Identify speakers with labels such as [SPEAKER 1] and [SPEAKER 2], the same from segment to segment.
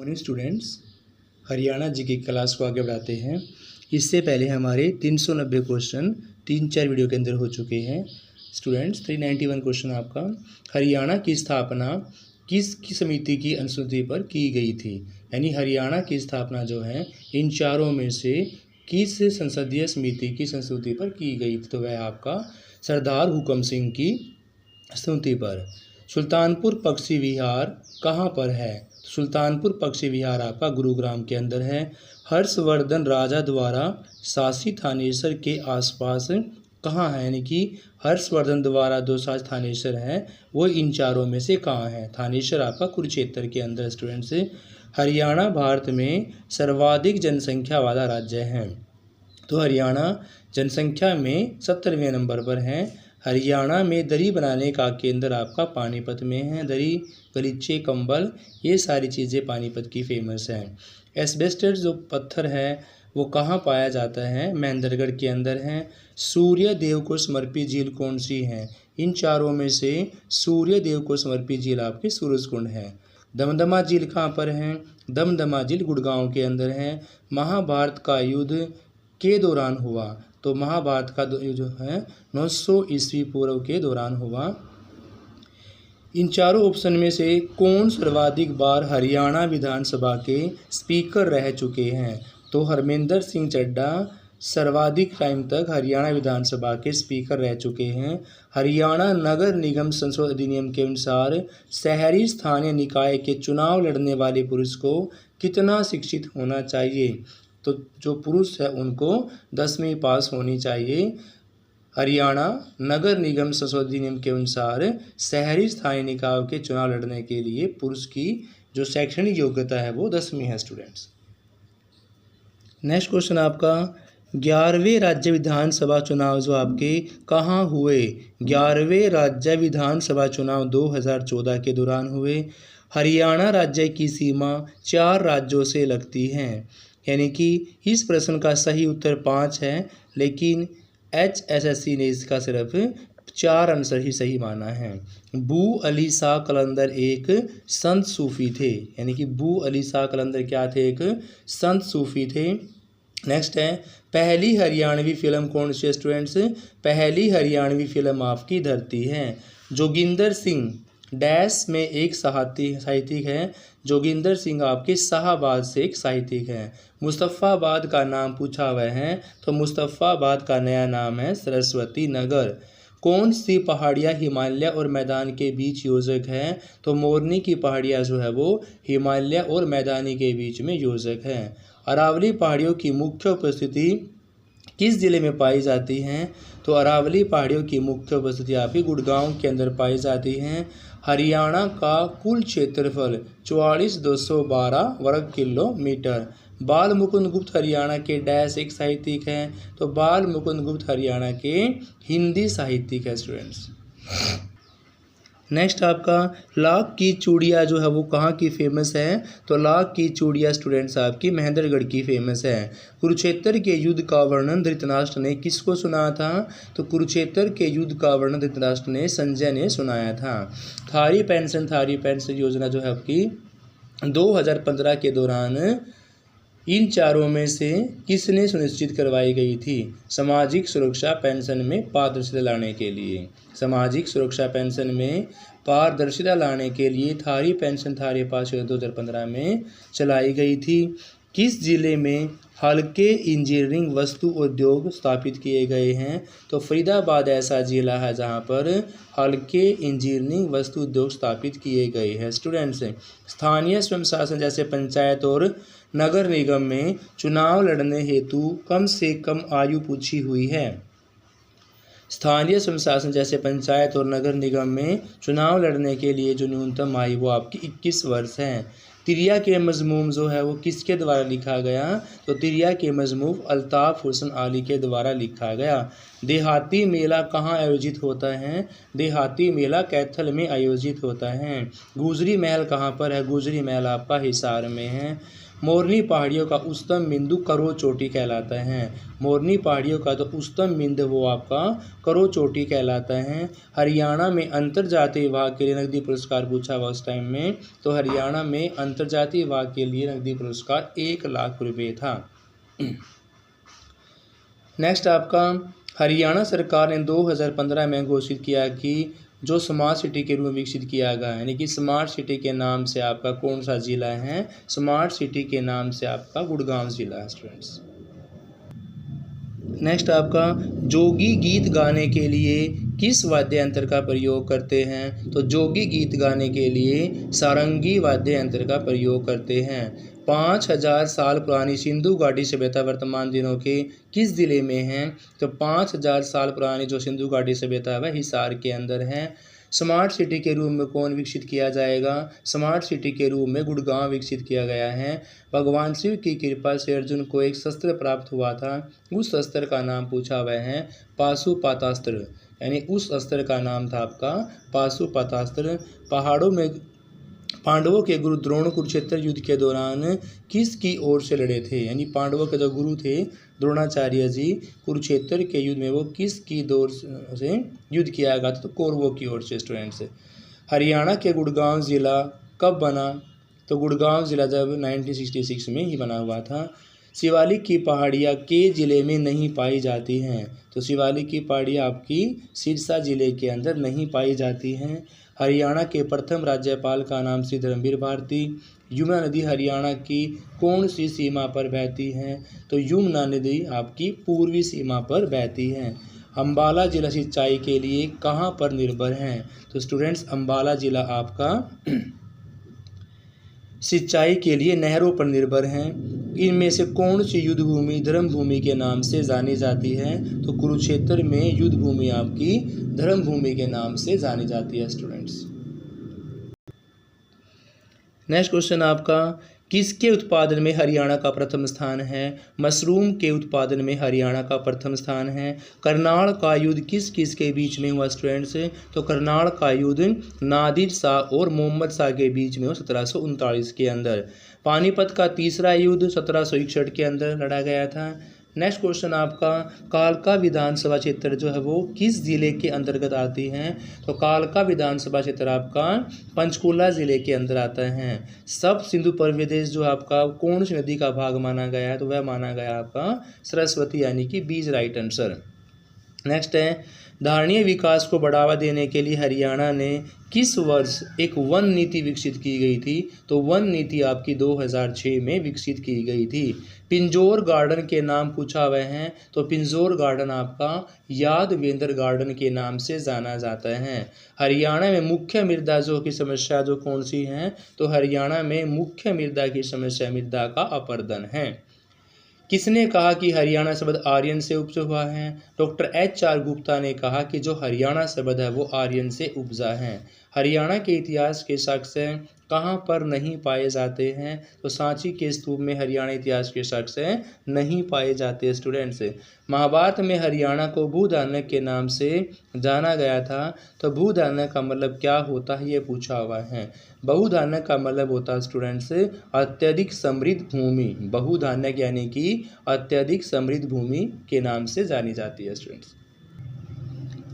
[SPEAKER 1] Morning students, Haryana जी की class को आगे बढ़ाते हैं। इससे पहले हमारे 390 क्वेश्चन 3-4 वीडियो के अंदर हो चुके हैं। स्टूडेंट्स 391 क्वेश्चन आपका, हरियाणा की स्थापना किस समिति की अनुसूची पर की गई थी। यानी हरियाणा की स्थापना जो है इन चारों में से किस संसदीय समिति की संस्तुति पर की गई थी, तो वह आपका सरदार हुकम सिंह की स्तुति पर। सुल्तानपुर पक्षी विहार कहाँ पर है। सुल्तानपुर पक्षी विहार आपका गुरुग्राम के अंदर है। हर्षवर्धन राजा द्वारा शासित थानेसर के आसपास कहाँ है, यानी कि हर्षवर्धन द्वारा जो शासित थानेसर है वो इन चारों में से कहाँ है। थानेसर आपका कुरुक्षेत्र के अंदर। स्टूडेंट्स, हरियाणा भारत में सर्वाधिक जनसंख्या वाला राज्य है, तो हरियाणा जनसंख्या में 70वें नंबर पर है। हरियाणा में दरी बनाने का केंद्र आपका पानीपत में है। दरी, गलीचे, कंबल, ये सारी चीज़ें पानीपत की फेमस हैं। एस्बेस्टस जो पत्थर है वो कहाँ पाया जाता है, महेंद्रगढ़ के अंदर है। सूर्य देव को समर्पित झील कौन सी है। इन चारों में से सूर्य देव को समर्पित झील आपकी सूरजकुंड है। दमदमा झील कहाँ पर है, दमदमा झील गुड़गांव के अंदर है। महाभारत का युद्ध के दौरान हुआ, तो महाभारत का जो है 900 ईस्वी पूर्व के दौरान हुआ। इन चारों ऑप्शन में से कौन सर्वाधिक बार हरियाणा विधानसभा के स्पीकर रह चुके हैं, तो हरमिंदर सिंह चड्ढा सर्वाधिक टाइम तक हरियाणा विधानसभा के स्पीकर रह चुके हैं। हरियाणा नगर निगम संशोधन अधिनियम के अनुसार शहरी स्थानीय निकाय के चुनाव लड़ने वाले पुरुष को कितना शिक्षित होना चाहिए, तो जो पुरुष है उनको 10वीं पास होनी चाहिए। हरियाणा नगर निगम संशोधन अधिनियम के अनुसार शहरी स्थानीय निकायों के चुनाव लड़ने के लिए पुरुष की जो शैक्षणिक योग्यता है वो 10वीं है। स्टूडेंट्स, नेक्स्ट क्वेश्चन आपका, 11वें राज्य विधानसभा चुनाव जो आपके कहाँ हुए। 11वें राज्य विधानसभा चुनाव 2014 के दौरान हुए। हरियाणा राज्य की सीमा 4 राज्यों से लगती है, यानी कि इस प्रश्न का सही उत्तर 5 है, लेकिन HSSC ने इसका सिर्फ 4 आंसर ही सही माना है। बू अली शाह कलंदर एक संत सूफी थे, यानी कि बू अली शाह कलंदर क्या थे, एक संत सूफी थे। नेक्स्ट है, पहली हरियाणवी फिल्म कौन सी है। स्टूडेंट्स, पहली हरियाणवी फिल्म आपकी धरती है। जोगिंदर सिंह डैश में एक साहित्यिक है। जोगिंदर सिंह आपके शाहबाद से एक साहित्यिक है। मुस्तफ़ाबाद का नाम पूछा हुआ है, तो मुस्तफ़ाबाद का नया नाम है सरस्वती नगर। कौन सी पहाड़ियाँ हिमालय और मैदान के बीच योजक है, तो मोरनी की पहाड़ियाँ जो है वो हिमालय और मैदानी के बीच में योजक है। अरावली पहाड़ियों की मुख्य उपस्थिति किस जिले में पाई जाती हैं, तो अरावली पहाड़ियों की मुख्य उपस्थिति आपकी गुड़गांव के अंदर पाई जाती हैं। हरियाणा का कुल क्षेत्रफल 44,212 वर्ग किलोमीटर। बाल मुकुंद गुप्त हरियाणा के डैश एक साहित्यिक हैं, तो बाल मुकुंद गुप्त हरियाणा के हिंदी साहित्यिक है। स्टूडेंट्स, नेक्स्ट आपका, लाख की चूड़ियाँ जो है वो कहाँ की फेमस है, तो लाख की चूड़ियाँ स्टूडेंट्स आपकी महेंद्रगढ़ की फेमस है। कुरुक्षेत्र के युद्ध का वर्णन धृतराष्ट्र ने किसको सुनाया था, तो कुरुक्षेत्र के युद्ध का वर्णन धृतराष्ट्र ने संजय ने सुनाया था। थारी पेंशन योजना जो है आपकी 2015 के दौरान इन चारों में से किसने सुनिश्चित करवाई गई थी, सामाजिक सुरक्षा पेंशन में पारदर्शिता लाने के लिए। सामाजिक सुरक्षा पेंशन में पारदर्शिता लाने के लिए थारी पेंशन थारी पास 2015 में चलाई गई थी। किस जिले में हल्के इंजीनियरिंग वस्तु उद्योग स्थापित किए गए हैं, तो फरीदाबाद ऐसा जिला है जहां पर हल्के इंजीनियरिंग वस्तु उद्योग स्थापित किए गए हैं। स्टूडेंट्स, स्थानीय स्वयं शासन जैसे पंचायत और नगर निगम में चुनाव लड़ने हेतु कम से कम आयु पूछी हुई है। स्थानीय स्वयं शासन जैसे पंचायत और नगर निगम में चुनाव लड़ने के लिए जो न्यूनतम आयु वो आपकी 21 वर्ष है। तिरिया के मजमूम जो है वो किसके द्वारा लिखा गया, तो तिरिया के मजमूम अल्ताफ़ हुसैन अली के द्वारा लिखा गया। देहाती मेला कहाँ आयोजित होता है, देहाती मेला कैथल में आयोजित होता है। गुजरी महल कहाँ पर है, गुजरी महल आपका हिसार में है। मोरनी पहाड़ियों का उच्चतम बिंदु करो चोटी कहलाता है। मोरनी पहाड़ियों का तो उच्चतम बिंदु वो आपका करो चोटी कहलाता है। हरियाणा में अंतर्जातीय विभाग के लिए नकदी पुरस्कार पूछा हुआ उस टाइम में, तो हरियाणा में अंतर्जातीय विभाग के लिए नकदी पुरस्कार 1 लाख रुपये था। नेक्स्ट आपका हरियाणा सरकार ने 2015 में घोषित किया कि जो स्मार्ट सिटी के रूप में विकसित किया गया है, यानी कि स्मार्ट सिटी के नाम से आपका कौन सा जिला है? स्मार्ट सिटी के नाम से आपका गुड़गांव जिला है स्टूडेंट्स। नेक्स्ट आपका जोगी गीत गाने के लिए किस वाद्य यंत्र का प्रयोग करते हैं? तो जोगी गीत गाने के लिए सारंगी वाद्य यंत्र का प्रयोग करते हैं। 5000 साल पुरानी सिंधु घाटी सभ्यता वर्तमान दिनों के किस जिले में है? तो 5000 साल पुरानी जो सिंधु घाटी सभ्यता है हिसार के अंदर है। स्मार्ट सिटी के रूप में कौन विकसित किया जाएगा? स्मार्ट सिटी के रूप में गुड़गांव विकसित किया गया है। भगवान शिव की कृपा से अर्जुन को एक शस्त्र प्राप्त हुआ था, उस शस्त्र का नाम पूछा हुआ है पाशुपतास्त्र, यानी उस अस्त्र का नाम था आपका पाशुपतास्त्र। पहाड़ों में पांडवों के गुरु द्रोण कुरुक्षेत्र युद्ध के दौरान किस की ओर से लड़े थे? यानी पांडवों के जो गुरु थे द्रोणाचार्य जी, कुरुक्षेत्र के युद्ध में वो किस की ओर से युद्ध किया गया था? तो कौरवों की ओर से स्टूडेंट्स। हरियाणा के गुड़गांव ज़िला कब बना? तो गुड़गांव ज़िला जब 1966 में ही बना हुआ था। शिवालिक की पहाड़ियाँ के ज़िले में नहीं पाई जाती हैं? तो शिवालिक की पहाड़ियाँ आपकी सिरसा ज़िले के अंदर नहीं पाई जाती हैं। हरियाणा के प्रथम राज्यपाल का नाम श्री धर्मवीर भारती। यमुना नदी हरियाणा की कौन सी सीमा पर बहती है? तो यमुना नदी आपकी पूर्वी सीमा पर बहती है। अम्बाला जिला सिंचाई के लिए कहाँ पर निर्भर है? तो स्टूडेंट्स अम्बाला जिला आपका सिंचाई के लिए नहरों पर निर्भर हैं। इनमें से कौन सी युद्ध भूमि धर्म भूमि के नाम से जानी जाती है? तो कुरुक्षेत्र में युद्ध भूमि आपकी धर्म भूमि के नाम से जानी जाती है स्टूडेंट्स। नेक्स्ट क्वेश्चन आपका किसके उत्पादन में हरियाणा का प्रथम स्थान है? मशरूम के उत्पादन में हरियाणा का प्रथम स्थान है। करनाल का युद्ध किस किस के बीच में हुआ स्टूडेंट्स? तो करनाल का युद्ध नादिर शाह और मोहम्मद शाह के बीच में हुआ 1739 के अंदर। पानीपत का तीसरा युद्ध 1761 के अंदर लड़ा गया था। नेक्स्ट क्वेश्चन आपका कालका विधानसभा क्षेत्र जो है वो किस जिले के अंतर्गत आती हैं? तो कालका विधानसभा क्षेत्र आपका पंचकुला जिले के अंदर आता है। सब सिंधु प्रदेश जो आपका कौन सी नदी का भाग माना गया है? तो वह माना गया आपका सरस्वती, यानी कि बीज राइट आंसर। नेक्स्ट है धारणीय विकास को बढ़ावा देने के लिए हरियाणा ने किस वर्ष एक वन नीति विकसित की गई थी? तो वन नीति आपकी 2006 में विकसित की गई थी। पिंजौर गार्डन के नाम पूछा हुआ है, तो पिंजौर गार्डन आपका यादवेंद्र गार्डन के नाम से जाना जाता है। हरियाणा में मुख्य मृदा जो की समस्या जो कौन सी है? तो हरियाणा में मुख्य मृदा की समस्या मृदा का अपरदन है। किसने कहा कि हरियाणा शब्द आर्यन से उपजा हुआ है? डॉक्टर HR गुप्ता ने कहा कि जो हरियाणा शब्द है वो आर्यन से उपजा है। हरियाणा के इतिहास के साक्ष्य कहाँ पर नहीं पाए जाते हैं? तो सांची के स्तूप में हरियाणा इतिहास के साक्ष्य नहीं पाए जाते स्टूडेंट्स। महाभारत में हरियाणा को भूधान्य के नाम से जाना गया था, तो भूधान्य का मतलब क्या होता है ये पूछा हुआ है। बहुधान्य का मतलब होता है स्टूडेंट्स अत्यधिक समृद्ध भूमि। बहुधान्य यानी कि अत्यधिक समृद्ध भूमि के नाम से जानी जाती है स्टूडेंट्स।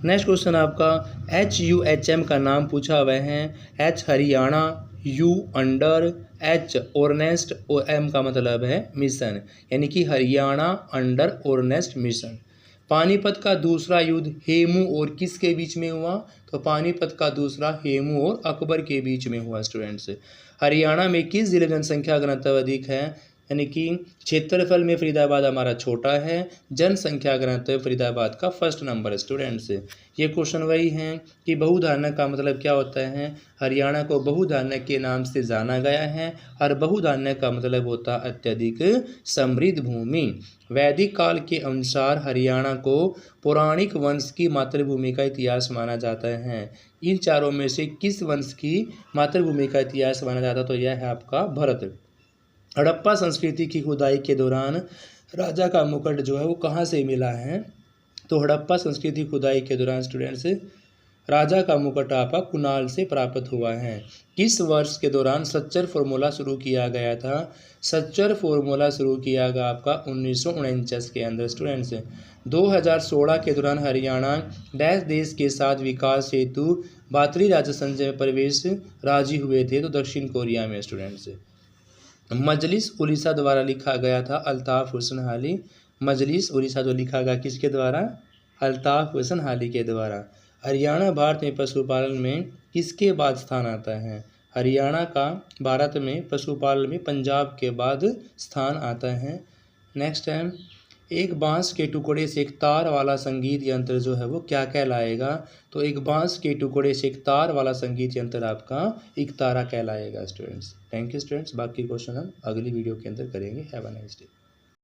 [SPEAKER 1] नेक्स्ट क्वेश्चन आपका HUHM का नाम पूछा हुआ है। H Haryana, U under, H Ernest और M का मतलब है मिशन, यानी कि Haryana under Ernest mission. Panipat का दूसरा युद्ध हेमू और किसके बीच में हुआ? तो पानीपत का दूसरा हेमू और अकबर के बीच में हुआ स्टूडेंट्स। हरियाणा में किस जिले में जनसंख्या घनत्व अधिक है? यानी कि क्षेत्रफल में फरीदाबाद हमारा छोटा है, जनसंख्या घनत्व फरीदाबाद का फर्स्ट नंबर है स्टूडेंट्स। ये क्वेश्चन वही है कि बहुधान्य का मतलब क्या होता है? हरियाणा को बहुधान्य के नाम से जाना गया है और बहुधान्य का मतलब होता है अत्यधिक समृद्ध भूमि। वैदिक काल के अनुसार हरियाणा को पौराणिक वंश की मातृभूमि का इतिहास माना जाता है। इन चारों में से किस वंश की मातृभूमि का इतिहास माना जाता है? तो यह है आपका भरत। हड़प्पा संस्कृति की खुदाई के दौरान राजा का मुकुट जो है वो कहाँ से मिला है? तो हड़प्पा संस्कृति खुदाई के दौरान स्टूडेंट्स राजा का मुकुट आपका कुणाल से प्राप्त हुआ है। किस वर्ष के दौरान सच्चर फॉर्मूला शुरू किया गया था? सच्चर फॉर्मूला शुरू किया गया आपका 1949 के अंदर स्टूडेंट्स। 2016 के दौरान हरियाणा डैश देश के साथ विकास हेतु बातरी राज्य संघ में प्रवेश राजी हुए थे? तो दक्षिण कोरिया में स्टूडेंट्स। मजलिस उड़ीसा द्वारा लिखा गया था अल्ताफ हुसैन हाली। मजलिस उड़ीसा जो लिखा गया किसके द्वारा? अल्ताफ हुसैन हाली के द्वारा। हरियाणा भारत में पशुपालन में किसके बाद स्थान आता है? हरियाणा का भारत में पशुपालन में पंजाब के बाद स्थान आता है। नेक्स्ट है, एक बांस के टुकड़े से एक तार वाला संगीत यंत्र जो है वो क्या कहलाएगा? तो एक बांस के टुकड़े से एक तार वाला संगीत यंत्र आपका एक तारा कहलाएगा स्टूडेंट्स। Thank you students. बाकी क्वेश्चन हम अगली वीडियो के अंदर करेंगे। Have a nice day.